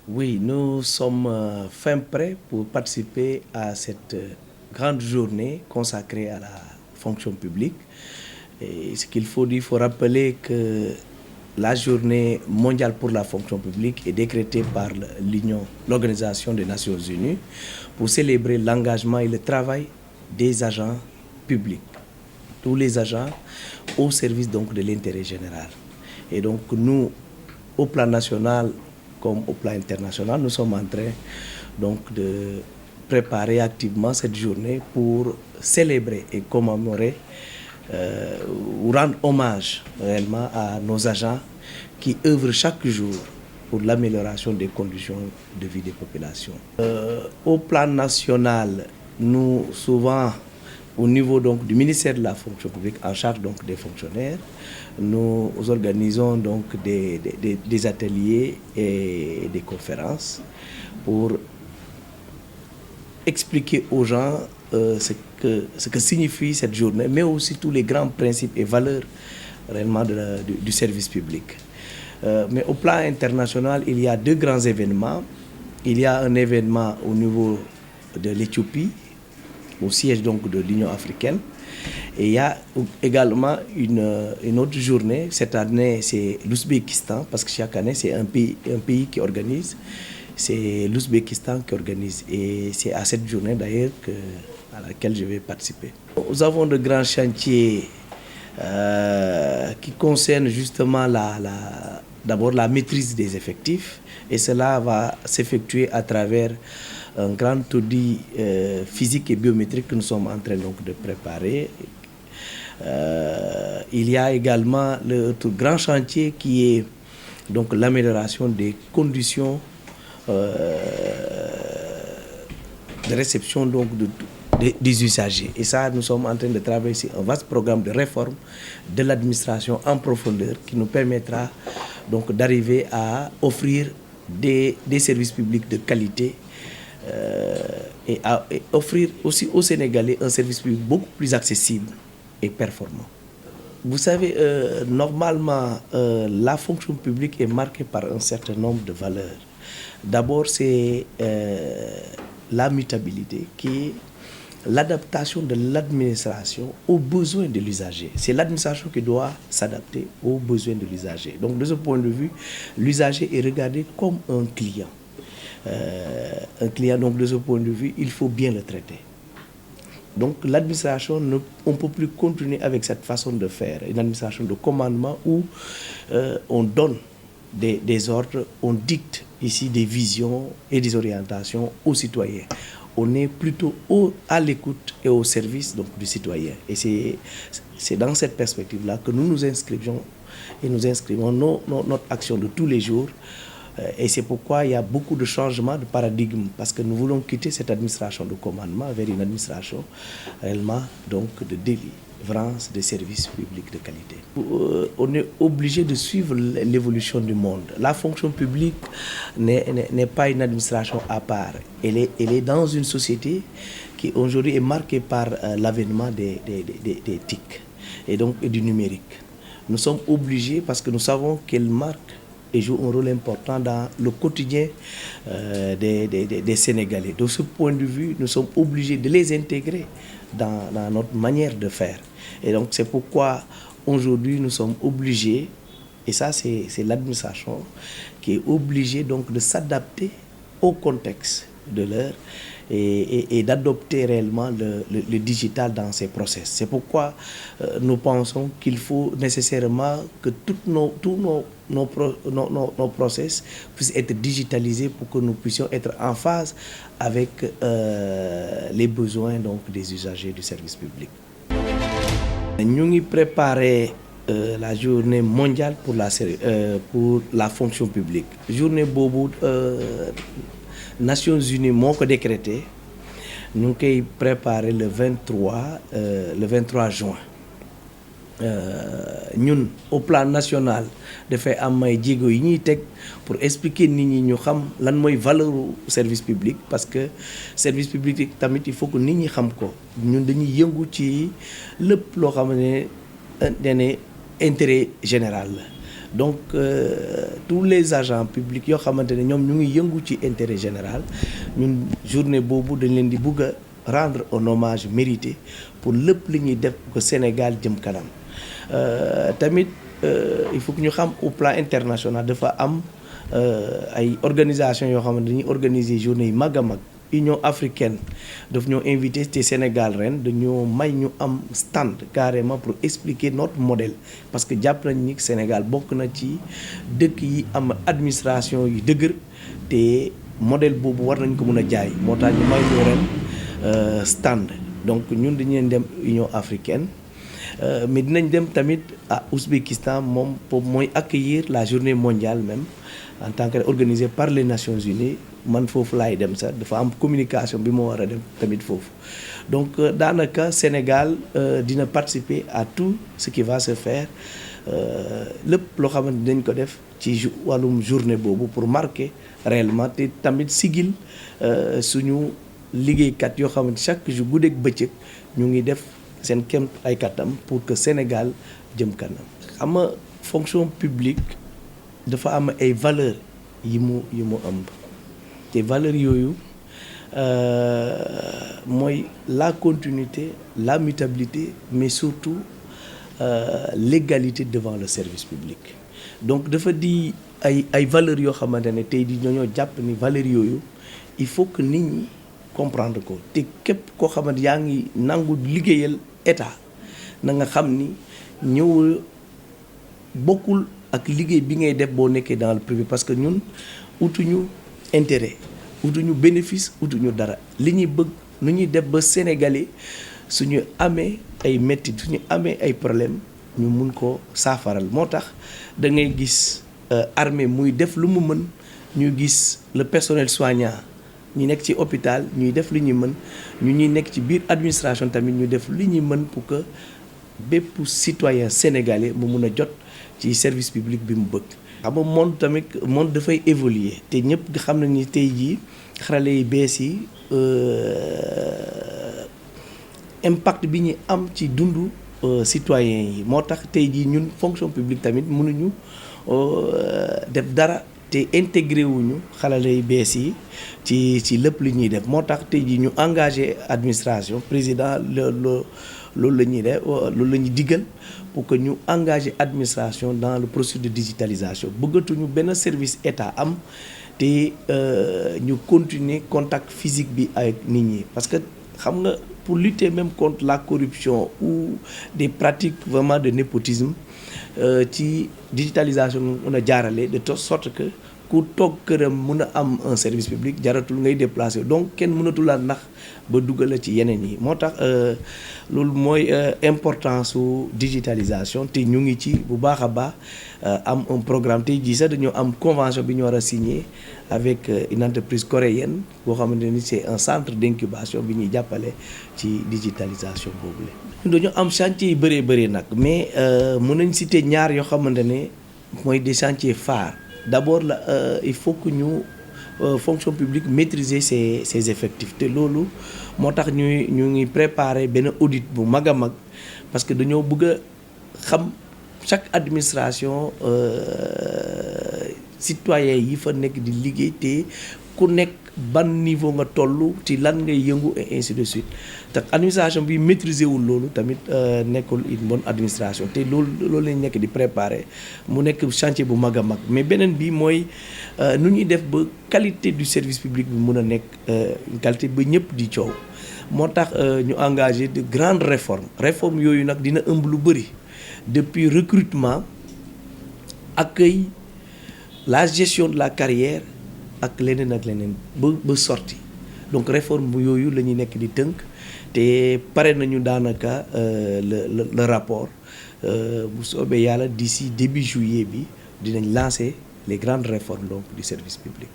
Oui, nous sommes fin prêts pour participer à cette grande journée consacrée à la fonction publique. Et ce qu'il faut dire, il faut rappeler que la journée mondiale pour la fonction publique est décrétée par l'Organisation des Nations Unies pour célébrer l'engagement et le travail des agents publics, tous les agents au service donc de l'intérêt général. Et donc nous, au plan national comme au plan international, nous sommes en train donc de préparer activement cette journée pour célébrer et commémorer ou rendre hommage réellement à nos agents qui œuvrent chaque jour pour l'amélioration des conditions de vie des populations. Au plan national, nous souvent au niveau donc du ministère de la fonction publique en charge donc des fonctionnaires, nous organisons donc des ateliers et des conférences pour expliquer aux gens ce que signifie cette journée, mais aussi tous les grands principes et valeurs réellement du service public. Mais au plan international, il y a deux grands événements. Il y a un événement au niveau de l'Éthiopie, au siège donc de l'Union africaine. Et il y a également une autre journée. Cette année, c'est l'Ouzbékistan, parce que chaque année, c'est un pays qui organise. C'est l'Ouzbékistan qui organise. Et c'est à cette journée d'ailleurs à laquelle je vais participer. Nous avons de grands chantiers qui concernent justement d'abord la maîtrise des effectifs. Et cela va s'effectuer à travers un grand audit physique et biométrique que nous sommes en train donc de préparer. Il y a également le grand chantier qui est donc l'amélioration des conditions de réception donc des usagers. Et ça, nous sommes en train de travailler sur un vaste programme de réforme de l'administration en profondeur qui nous permettra donc d'arriver à offrir des services publics de qualité et offrir aussi aux Sénégalais un service public beaucoup plus accessible et performant. Vous savez, normalement, la fonction publique est marquée par un certain nombre de valeurs. D'abord, c'est la mutabilité, qui est l'adaptation de l'administration aux besoins de l'usager. C'est l'administration qui doit s'adapter aux besoins de l'usager. Donc, de ce point de vue, l'usager est regardé comme un client. Un client, donc, de ce point de vue, il faut bien le traiter. Donc, l'administration, on ne peut plus continuer avec cette façon de faire, une administration de commandement où on donne des ordres, on dicte ici des visions et des orientations aux citoyens. On est plutôt à l'écoute et au service donc, du citoyen. Et c'est dans cette perspective-là que nous nous inscrivons et nous inscrivons notre action de tous les jours. Et c'est pourquoi il y a beaucoup de changements de paradigme, parce que nous voulons quitter cette administration de commandement vers une administration réellement donc, de délivrance de services publics de qualité. On est obligé de suivre l'évolution du monde. La fonction publique n'est pas une administration à part. Elle est dans une société qui aujourd'hui est marquée par l'avènement des TIC et donc et du numérique. Nous sommes obligés, parce que nous savons qu'elle marque et joue un rôle important dans le quotidien des Sénégalais. De ce point de vue, nous sommes obligés de les intégrer dans notre manière de faire. Et donc c'est pourquoi aujourd'hui nous sommes obligés, et ça c'est l'administration qui est obligée donc de s'adapter au contexte de l'heure et d'adopter réellement le digital dans ses process. C'est pourquoi nous pensons qu'il faut nécessairement que tous nos process puissent être digitalisés pour que nous puissions être en phase avec les besoins donc, des usagers du service public. Nous avons préparé la journée mondiale pour la fonction publique. Journée Bobo, Nations Unies m'ont décrété. Nous avons préparé le 23 juin. Nous, au plan national, de faire am may djigo yi ñuy tek pour expliquer nit ñi ñu xam lan moy valeur service public, parce que service public tamit il faut que nit ñi xam ko. Ñun dañuy yëngu ci lepp lo xamné intérêt général. donc tous les agents publics yoo xamante ne ñoom ñu ngi yëngu ci intérêt général ñun journée boobu dañ leen di bugg a rendre un hommage mérité pour lépp li ñuy def ko Sénégal jëm kanam tamit il faut que ñu xam au plan international dafa am ay organisation yoo xamante dañuy organiser journée yi mag a mag Union africaine daf ñoo invité te Sénégal ren dañoo may ñu am stand carrément pour expliquer notre modèle parce que jàpp nañ ni Sénégal bokk na ci dëkk yi am administration yu dëgër te modèle boobu war nañ ko mën a jaay moo tax ñu may ñu ren stand donc ñun dañu leen dem Union africaine mais dinañ dem tamit à Ouzbékistan moom mooy accueillir la journée mondiale même en tant que organisée par les Nations Unies man foofu laay dem sax dafa am communication bi moo war a dem tamit foofu donc daanaka Sénégal dina participer à tout ce qui va se faire lépp loo xamante dinañ ko def ci wàllum journée boobu pour marquer réellement te tamit sigil suñu liggéeykat yoo xamante chaque jour guddeeg bëccëg ñu ngi def seen kem ay kattam pour que Sénégal jëm kanam. xam nga fonction publique dafa am ay valeurs yi mu am te valeurs yooyu mooy la continuité la mutabilité mais surtout l'égalité devant le service public donc dafa di ay valeurs yoo xamante ne tey di ñoo jàpp ni valeurs yooyu il faut que nit ñi comprendre ko te képp koo xamante yaa ngi nangu liggéeyal état na nga xam ni ñëw bokkul ak liggéey bi ngay def boo nekkee dans le privé parce que ñun utuñu intérêt utuñu bénéfice utuñu dara li ñuy bëgg nu ñuy def ba sénégalais suñu amee ay métti suñu amee ay problème ñu mun ko saafaral moo tax da ngay gis armée muy def lu mu mën ñu gis le personnel soignant ñu nekk ci hôpital ñuy def li ñuy mën ñu ñuy nekk ci biir administration tamit ñu def li ñuy mën pour que bépp citoyen sénégalais mu mun a jot ci service public bi mu bëgg. xam nga monde dafay évoluer te ñëpp nga xam nañ ni tey jii xarale yi bees yi impact bi ñu am ci dundu citoyen yi moo tax tey jii ñun fonction publique tamit mënuñu def dara te intégré wuñu xarale yi bees yi ci lépp li ñuy def moo tax tey jii ñu engagé administration président loolu la ñuy def loolu la ñuy diggal pour que ñu engager administration dans le processus de digitalisation bëggatuñu benn service état am te ñu continuer contact physique bi avec nit ñi parce que xam nga pour lutter même contre la corruption ou des pratiques vraiment de népotisme ci digitalisation mun a jaarale de telle sorte que ku toog këram mun a am un service public jaratul ngay déplacer donc kenn mënatul a nax ba dugal ci yeneen yi moo tax loolu mooy importance su digitalisation te ñu ngi ci bu baax a baax am un programme tey jii sax dañoo am convention bi ñu war a signer avec une entreprise coréenne boo xamante ni c'est un centre d'incubation bi ñuy jàppale ci digitalisation boobu la. dañoo am chantier yu bëree nag mais mën nañ citer ñaar yoo xamante ne mooy des chantiers phares. D'abord il faut que ñu fonction publique maîtriser ses effectifs te loolu moo tax ñu ngi préparer benn audit bu mag a mag parce que dañoo bëgg a xam chaque administration citoyen yi fa nekk di liggéey te ku nekk ban niveau nga toll ci lan ngay yëngu et ainsi de suite te administration bi maîtriser wul loolu tamit nekkul une bonne administration te loolu lañ nekk di préparer mu nekk chantier bu mag a mag mais beneen bi mooy nu ñuy def ba qualité du service public bi mun a nekk une qualité ba ñëpp di coow moo tax ñu engagé de grandes réformes yooyu nag dina ëmb lu bëri depuis recrutement accueil la gestion de la carrière ak leneen ba sorti donc réforme yooyu la ñuy nekk di tënk te pare nañu daanaka le rapport bu soobee yàlla d'ici début juillet bi dinañ lancer les grandes réformes donc du service public.